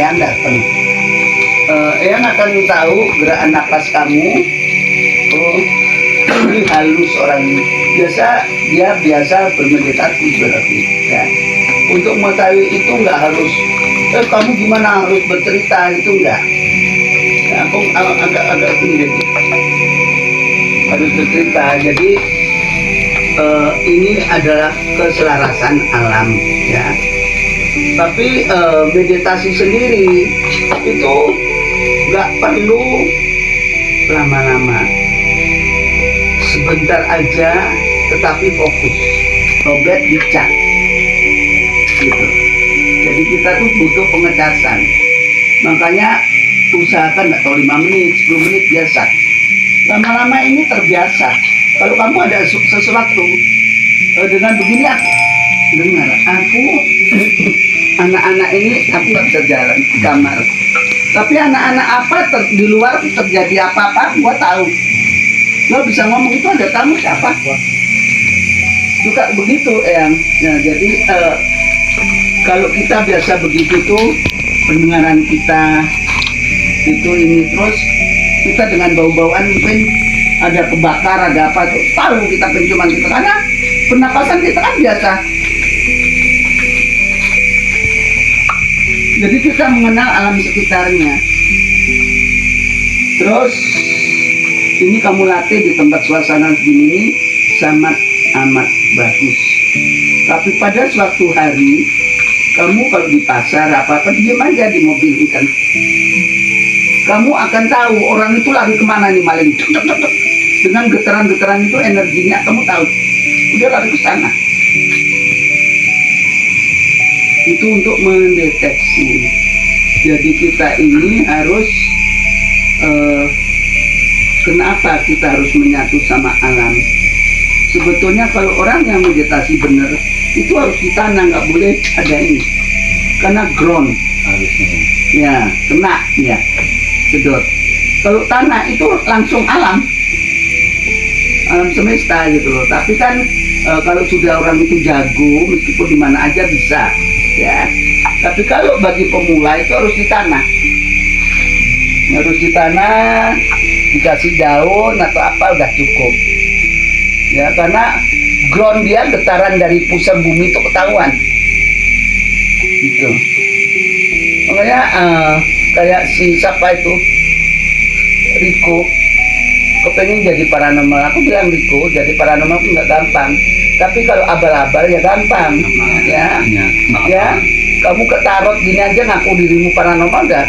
Eyang datang. Eyang akan tahu gerakan napas kamu. Oh, ini halus orang ini. Dia biasa bermeditasi berarti. Ya. Untuk mengetahui itu nggak harus. Kamu gimana harus bercerita itu enggak. Ya, aku agak ini jadi harus bercerita. Jadi ini adalah keselarasan alam ya. Tapi meditasi sendiri itu nggak perlu lama-lama, sebentar aja tetapi fokus, lobet dicak gitu. Jadi kita tuh butuh pengecasan, makanya usahakan nggak tahu 5 menit 10 menit biasa, lama-lama ini terbiasa. Kalau kamu ada sesuatu dengan begini, aku dengar, aku anak-anak ini aku nggak bisa jalan di kamar, tapi anak-anak apa di luar terjadi apa-apa gua tahu. Lo bisa ngomong itu ada tamu siapa, gua suka begitu Eyang. Nah, jadi kalau kita biasa begitu tuh pendengaran kita itu ini terus kita dengan bau-bauan mungkin ada kebakar ada apa tuh tahu kita penciuman kita karena pernapasan kita kan biasa. Jadi kita mengenal alam sekitarnya. Terus ini kamu latih di tempat suasana begini sangat amat bagus. Tapi pada suatu hari kamu kalau di pasar apa-apa diam aja di mobil kan. Kamu akan tahu orang itu lari kemana nih maling. Dengan getaran-getaran itu energinya kamu tahu. Udah lari ke sana. Itu untuk mendeteksi. Jadi kita ini harus kenapa kita harus menyatu sama alam? Sebetulnya kalau orang yang meditasi benar itu harus ditanam, nggak boleh ada ini. Karena ground harusnya. Ya, kena ya, sedot. Kalau tanah itu langsung alam semesta gitu loh. Tapi kan kalau sudah orang itu jago, meskipun di mana aja bisa. Ya, tapi kalau bagi pemula itu harus ditanah, dikasih daun atau apa udah cukup. Ya, karena ground dia getaran dari pusat bumi itu ketahuan. Gitu. Makanya kayak si siapa itu Riko kepengen jadi paranormal. Aku bilang Riko jadi paranormal itu nggak gampang. Tapi kalau abal-abal ya gampang, ya. Kamu ketarot gini aja ngaku dirimu paranormal udah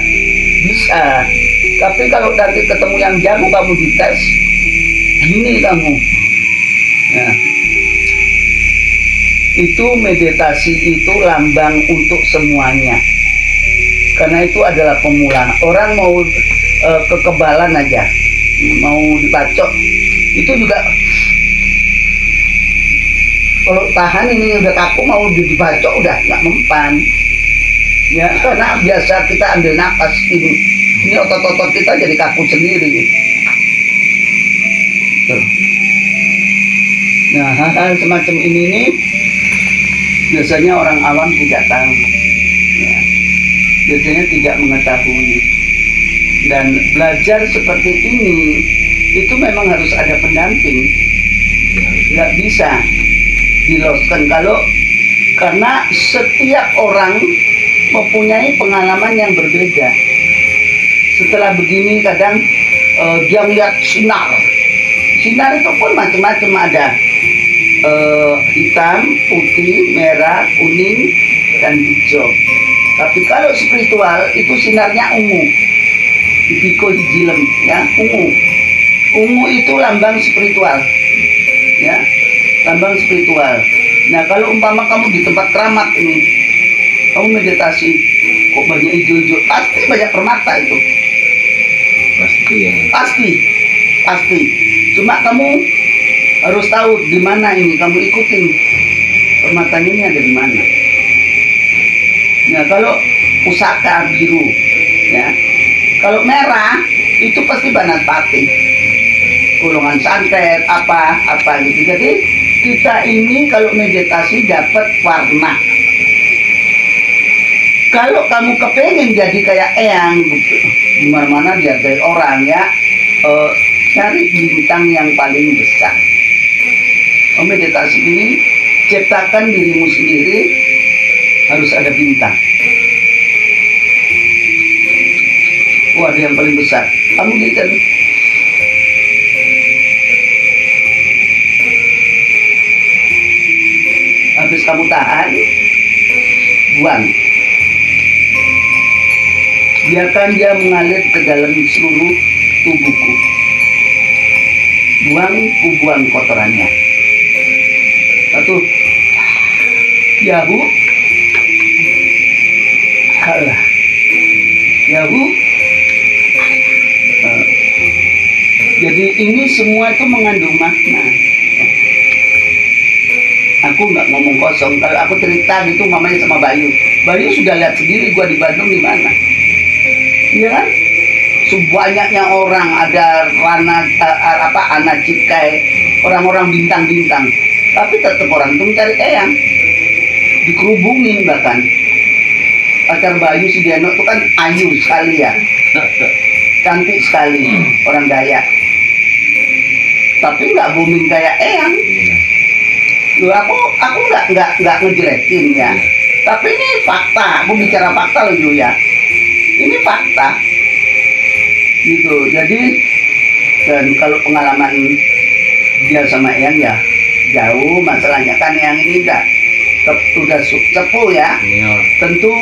bisa. Tapi kalau nanti ketemu yang jago kamu dites, gini kamu. Ya. Itu meditasi itu lambang untuk semuanya. Karena itu adalah pemula. Orang mau kekebalan aja, mau dipacok, itu juga. Kalau tahan ini udah kaku mau dibacok udah nggak mempan. Ya karena biasa kita ambil napas ini otot-otot kita jadi kaku sendiri. Tuh. Nah hal-hal semacam ini nih biasanya orang awam tidak tahu. Ya. Biasanya tidak mengetahui. Dan belajar seperti ini itu memang harus ada pendamping. Nggak bisa diloskan karena setiap orang mempunyai pengalaman yang berbeda. Setelah begini kadang dia melihat sinar itu pun macam-macam ada, hitam, putih, merah, kuning dan hijau. Tapi kalau spiritual itu sinarnya ungu, biko hijilem ya, ungu itu lambang spiritual ya, lambang spiritual. Nah kalau umpama kamu di tempat keramat ini, kamu meditasi, kok banyak hijau-hijau, pasti banyak permata itu. Pasti ya. Pasti. Cuma kamu harus tahu di mana ini, kamu ikutin permatanya ini ada di mana. Nah kalau pusaka biru, ya, kalau merah itu pasti banaspati, golongan santet apa gitu. Jadi kita ini kalau meditasi dapat warna. Kalau kamu kepengen jadi kayak Eyang, di mana-mana dihargai orang ya, cari bintang yang paling besar. Meditasi ini ciptakan dirimu sendiri, harus ada bintang. Wah, ada yang paling besar. Kamu lihat. Habis kamu tahan, buang. Biarkan dia mengalir ke dalam seluruh tubuhku. Buang kotorannya. Satu, Yahu, Allah, Yahu. Jadi ini semua itu mengandung makna. Aku nggak ngomong kosong. Kalau aku cerita gitu, mamanya sama Bayu. Bayu sudah lihat sendiri gua di Bandung di mana. Iya kan? Sebanyaknya orang, ada anak cikai, orang-orang bintang-bintang. Tapi tetap orang itu mencari Eyang. Dikerubungin bahkan. Pacar Bayu si Deno itu kan ayu sekali ya. Cantik sekali, orang Dayak. Tapi nggak booming kayak Eyang. Loh, aku nggak ngejelekin ya. Tapi ini fakta, aku bicara fakta loh ya. Ini fakta. Gitu. Jadi dan kalau pengalaman dia sama Eyang ya jauh, masalahnya kan yang ini udah sepuh ya. Tentu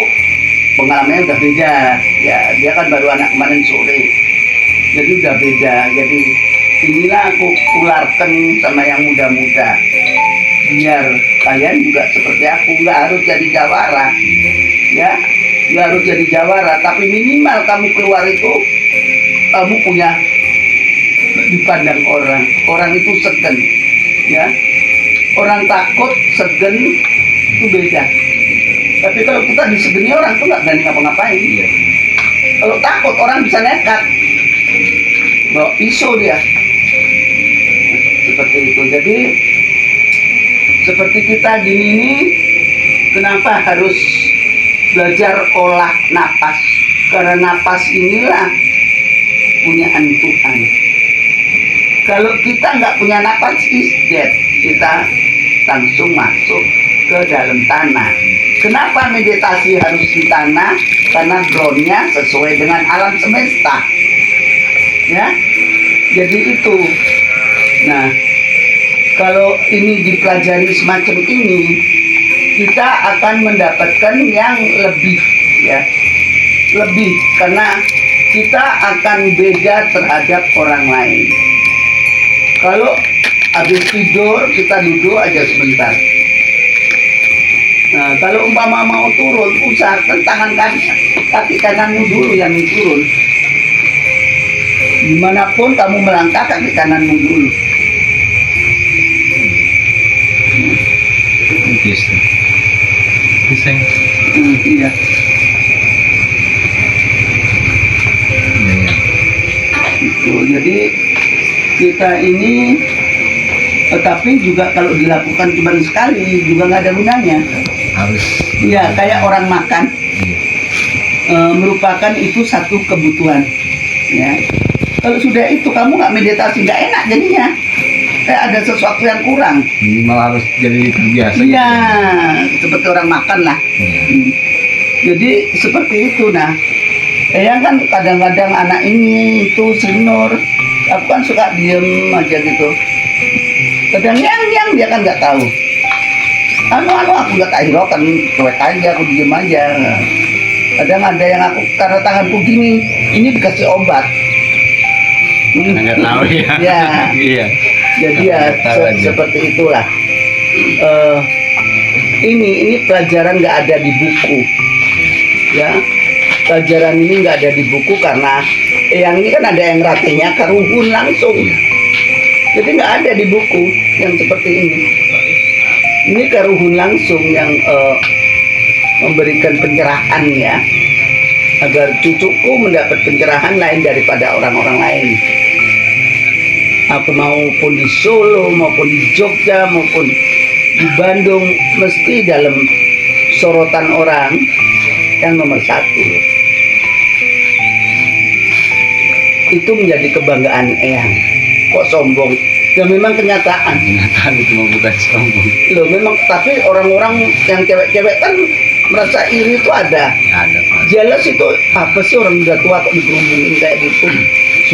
pengalamannya udah beda. Ya, dia kan baru anak kemarin sore. Jadi udah beda. Jadi inilah aku tularkan sama yang muda-muda. Biar kalian juga seperti aku, nggak harus jadi jawara. Ya, nggak harus jadi jawara, tapi minimal kamu keluar itu kamu punya dipandang orang itu segen, ya. Orang takut segen itu beda. Tapi kalau kita disegeni orang tuh nggak berani ngapa-ngapain. Kalau takut orang bisa nekat, bawa pisau dia. Seperti itu. Jadi seperti kita gini ini, kenapa harus belajar olah napas? Karena napas inilah punyaan Tuhan. Kalau kita nggak punya napas, is dead. Kita langsung masuk ke dalam tanah. Kenapa meditasi harus di tanah? Karena groundnya sesuai dengan alam semesta. Ya, jadi itu. Nah, kalau ini dipelajari semacam ini, kita akan mendapatkan yang lebih, ya, lebih karena kita akan beda terhadap orang lain. Kalau habis tidur kita duduk aja sebentar. Nah, kalau umpama mau turun, usahakan kaki kananmu dulu yang turun. Dimanapun kamu melangkah, kaki kananmu dulu. Pisang. Iya. Itu, jadi kita ini, tetapi juga kalau dilakukan cuma sekali juga nggak ada gunanya. Harus. Iya, kayak orang makan. Merupakan itu satu kebutuhan. Ya. Kalau sudah itu kamu nggak meditasi, nggak enak jadinya. Kayak ada sesuatu yang kurang. Minimal harus jadi terbiasa. Iya, seperti orang makan lah. Jadi seperti itu. Nah, ya kan kadang-kadang anak ini itu sinur, aku kan suka diem aja gitu. Kadang yang dia kan nggak tahu. Aku nggak tahu kan, cuek aja, aku diem aja. Kadang ada yang aku karena tanganku gini, ini dikasih obat. Nggak tahu ya. Ya. Iya. Jadi ya seperti itulah. Ini pelajaran nggak ada di buku, ya. Pelajaran ini nggak ada di buku karena yang ini kan ada yang ratenya keruhun langsung. Jadi nggak ada di buku yang seperti ini. Ini keruhun langsung yang memberikan pencerahan ya, agar cucuku mendapat pencerahan lain daripada orang-orang lain. Aku maupun di Solo, maupun di Jogja, maupun di Bandung, mesti dalam sorotan orang, yang nomor satu. Itu menjadi kebanggaan Eyang. Kok sombong? Ya memang kenyataan. Kenyataan itu mah bukan sombong. Loh memang, tapi orang-orang yang cewek-cewek kan merasa iri itu ada. Ada Pak. Jelas itu apa sih, orang udah tua kok digerumunin kayak gitu.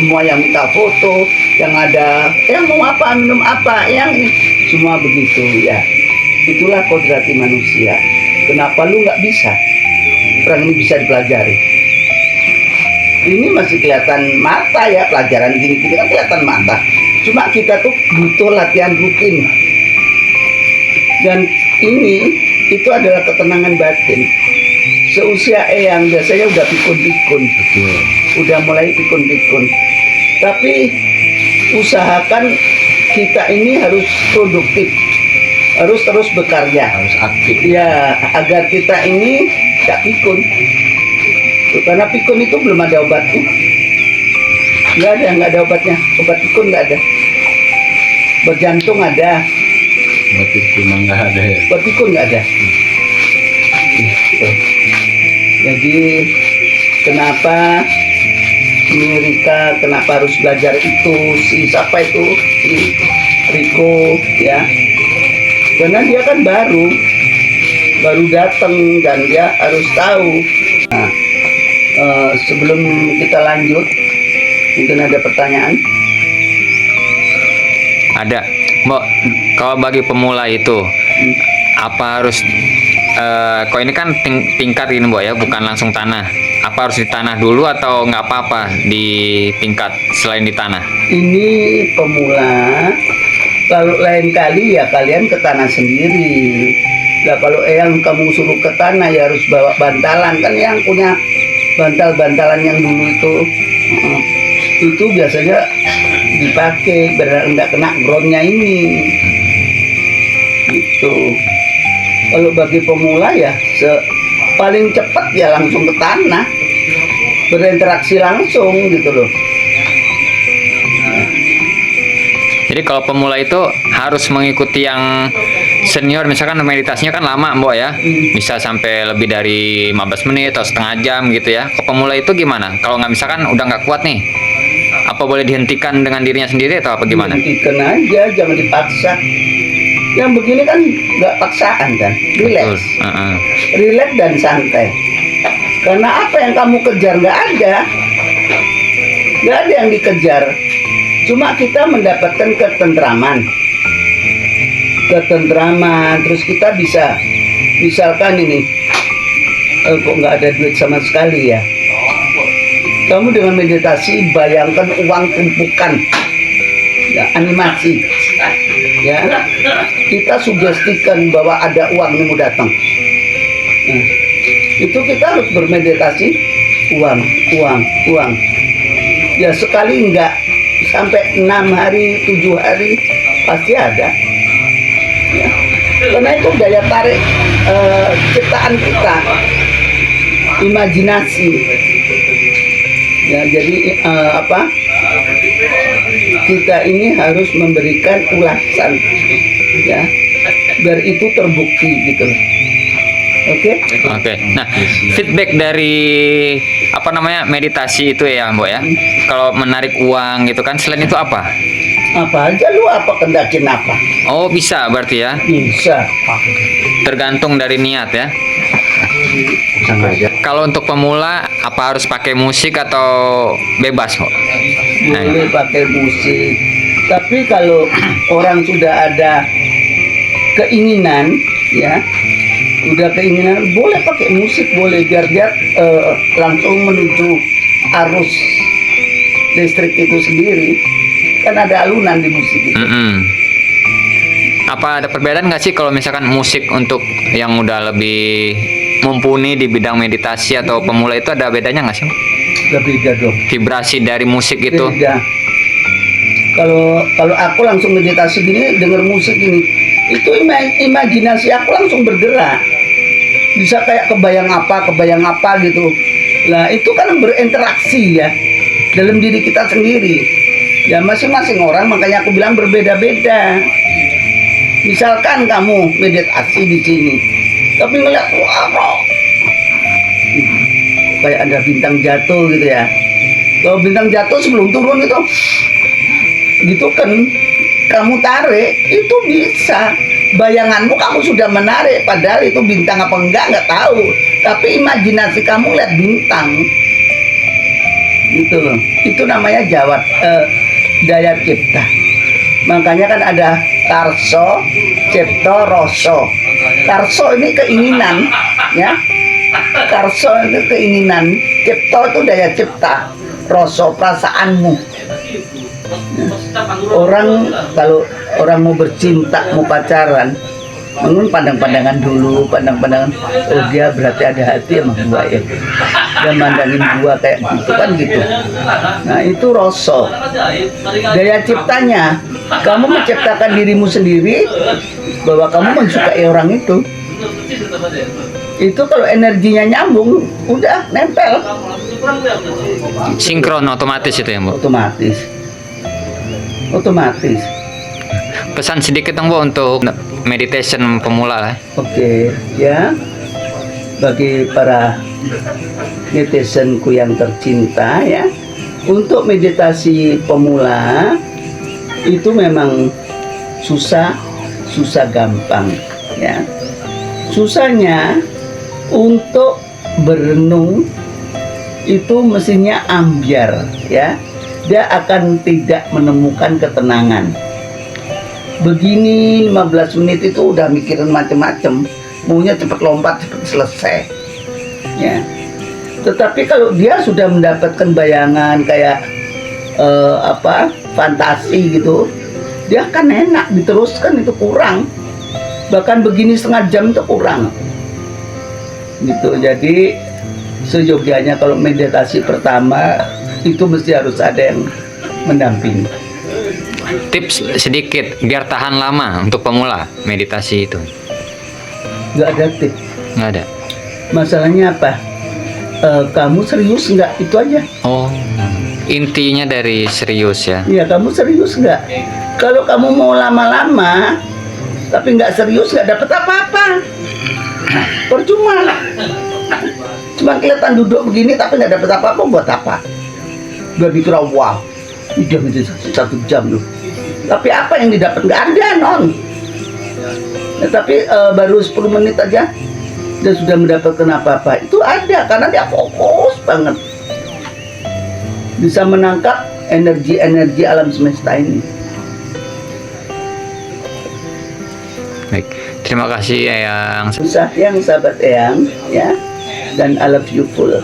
Semua yang minta foto, yang ada, yang mau apa, minum apa, yang ini. Semua begitu ya. Itulah kodrati manusia. Kenapa lu nggak bisa? Orang ini bisa dipelajari. Ini masih kelihatan mata ya, pelajaran gini-gini kan kelihatan mata. Cuma kita tuh butuh latihan rutin. Dan ini itu adalah ketenangan batin. Seusia Eyang biasanya udah pikun-pikun. Betul. Udah mulai pikun-pikun. Tapi usahakan kita ini harus produktif. Harus terus bekerja. Harus aktif. Ya, agar kita ini gak pikun. Tuh, karena pikun itu belum ada obatnya. Nggak ada obatnya. Obat pikun nggak ada. Obat jantung ada. Berarti cuma nggak ada ya. Obat pikun nggak ada. Gitu. Jadi kenapa ini Rika, kenapa harus belajar itu? Si siapa itu? Si Riko, ya. Karena dia kan baru datang dan dia harus tahu. Nah, sebelum kita lanjut, mungkin ada pertanyaan. Ada, Mbok. Kalau bagi pemula itu apa harus kalau ini kan tingkat ini, Mbok ya, bukan langsung tanah. Apa harus di tanah dulu atau nggak apa-apa di tingkat selain di tanah? Ini pemula. Kalau lain kali ya kalian ke tanah sendiri. Nah kalau yang kamu suruh ke tanah ya harus bawa bantalan, kan yang punya bantal-bantalan yang dulu itu biasanya dipakai biar nggak kena groundnya ini. Gitu. Kalau bagi pemula ya paling cepat ya langsung ke tanah, berinteraksi langsung gitu loh. Jadi kalau pemula itu harus mengikuti yang senior, misalkan meditasinya kan lama, Mbok ya, bisa sampai lebih dari 15 menit atau setengah jam gitu ya. Kalau pemula itu gimana? Kalau nggak, misalkan udah nggak kuat nih, apa boleh dihentikan dengan dirinya sendiri atau apa gimana? Hentikan aja, jangan dipaksa. Yang begini kan nggak paksaan kan, relax, relax dan santai. Karena apa yang kamu kejar nggak ada yang dikejar. Cuma kita mendapatkan ketentraman, terus kita bisa, misalkan ini, kok nggak ada duit sama sekali ya. Kamu dengan meditasi bayangkan uang tumpukan, ya, animasi, ya. Kita sugestikan bahwa ada uang yang mau datang. Nah, itu kita harus bermeditasi, uang. Ya sekali enggak, sampai 6 hari, 7 hari pasti ada. Ya. Karena itu daya tarik ciptaan kita, imajinasi. Ya, jadi kita ini harus memberikan ulasan, ya, biar itu terbukti gitu. Oke. Nah, feedback dari meditasi itu ya, Mbok ya. Kalau menarik uang gitu kan, selain itu apa? Apa aja lu, apa kendakin apa? Oh, bisa berarti ya. Bisa. Tergantung dari niat ya. Kalau untuk pemula apa harus pakai musik atau bebas, Mbok? Boleh pakai musik. Tapi kalau orang sudah ada keinginan, ya, boleh pakai musik, boleh, biar dia langsung menuju arus listrik itu sendiri. Kan ada alunan di musik itu. Apa ada perbedaan nggak sih kalau misalkan musik untuk yang udah lebih mumpuni di bidang meditasi atau pemula itu, ada bedanya nggak sih? Gak beda dong. Vibrasi dari musik itu? Beda. Kalau aku langsung meditasi gini, denger musik ini, itu imajinasi aku langsung bergerak. Bisa kayak kebayang apa gitu. Nah itu kan berinteraksi ya dalam diri kita sendiri. Ya masing-masing orang, makanya aku bilang berbeda-beda. Misalkan kamu meditasi di sini, tapi ngeliat wah, kayak ada bintang jatuh gitu ya. Kalau bintang jatuh sebelum turun itu gitu kan, kamu tarik itu bisa, bayanganmu kamu sudah menarik, padahal itu bintang apa enggak nggak tahu, tapi imajinasi kamu lihat bintang gitu loh. Itu namanya daya cipta. Makanya kan ada karso, cipto, roso. Karso ini keinginan, ya. Karso itu keinginan, cipto itu daya cipta, roso perasaanmu. Orang kalau orang mau bercinta, mau pacaran, mungkin pandang-pandangan dulu, pandang-pandangan, oh dia berarti ada hati sama gua ya, dia mandangin gua kayak gitu kan gitu. Nah itu roso. Daya ciptanya, kamu menciptakan dirimu sendiri bahwa kamu mensukai orang itu. Itu kalau energinya nyambung, udah nempel. Sinkron otomatis itu ya, Bu. Otomatis. Pesan sedikit dong, Bu, untuk meditation pemula lah. Oke, ya. Bagi para netizenku yang tercinta ya, untuk meditasi pemula itu memang susah gampang ya. Susahnya untuk berenung itu mestinya ambyar ya. Dia akan tidak menemukan ketenangan. Begini 15 menit itu udah mikirin macem-macem, maunya cepet lompat, cepet selesai ya. Tetapi kalau dia sudah mendapatkan bayangan kayak fantasi gitu, dia akan enak diteruskan, itu kurang. Bahkan begini setengah jam itu kurang gitu. Jadi seyogianya kalau meditasi pertama itu mesti harus ada yang mendampingi. Tips sedikit biar tahan lama untuk pemula meditasi itu. Nggak ada tips. Nggak ada. Masalahnya apa? Kamu serius nggak? Itu aja. Oh, intinya dari serius ya. Iya, kamu serius nggak? Kalau kamu mau lama-lama tapi nggak serius, nggak dapet apa-apa. Percuma. Cuma kelihatan duduk begini tapi nggak dapet apa-apa, buat apa? Udah dikira wow, udah meditasi 1 jam loh. Tapi apa yang didapat? Nggak ada, non. Ya, tapi baru 10 menit aja dia sudah mendapatkan apa-apa. Itu ada karena dia fokus banget, bisa menangkap energi-energi alam semesta ini. Baik, terima kasih Eyang. Susah yang sahabat Eyang ya, dan I love you full.